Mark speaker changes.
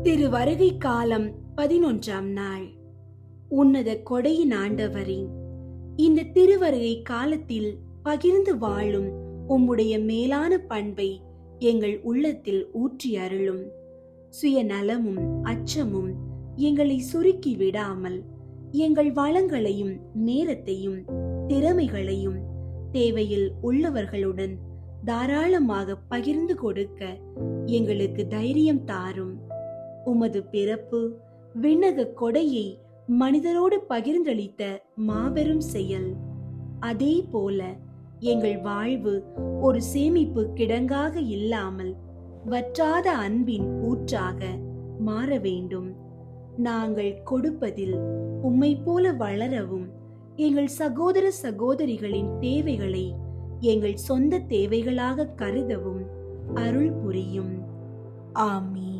Speaker 1: திரு வருகை காலம் 11ஆம் நாள். உன்னத கொடையின் ஆண்டவரே, இந்த திருவருகை காலத்தில் பகிர்ந்து வாழும் உம்முடைய மேலான பண்பை எங்கள் உள்ளத்தில் ஊற்றி அருளும். சுயநலமும் அச்சமும் எங்களை சுருக்கி விடாமல் எங்கள் வளங்களையும் நேரத்தையும் திறமைகளையும் தேவையில் உள்ளவர்களுடன் தாராளமாக பகிர்ந்து கொடுக்க எங்களுக்கு தைரியம் தாரும். உமது பிறப்பு விண்ணக கொடையை மனிதரோடு பகிர்ந்தளித்த மாபெரும் செயல். அதே போல எங்கள் வாழ்வு ஒரு சேமிப்பு கிடங்காக இல்லாமல் வற்றாத அன்பின் ஊற்றாக மாற வேண்டும். நாங்கள் கொடுப்பதில் உம்மை போல வளரவும் எங்கள் சகோதர சகோதரிகளின் தேவைகளை எங்கள் சொந்த தேவைகளாக கருதவும் அருள் புரியும். ஆமீன்.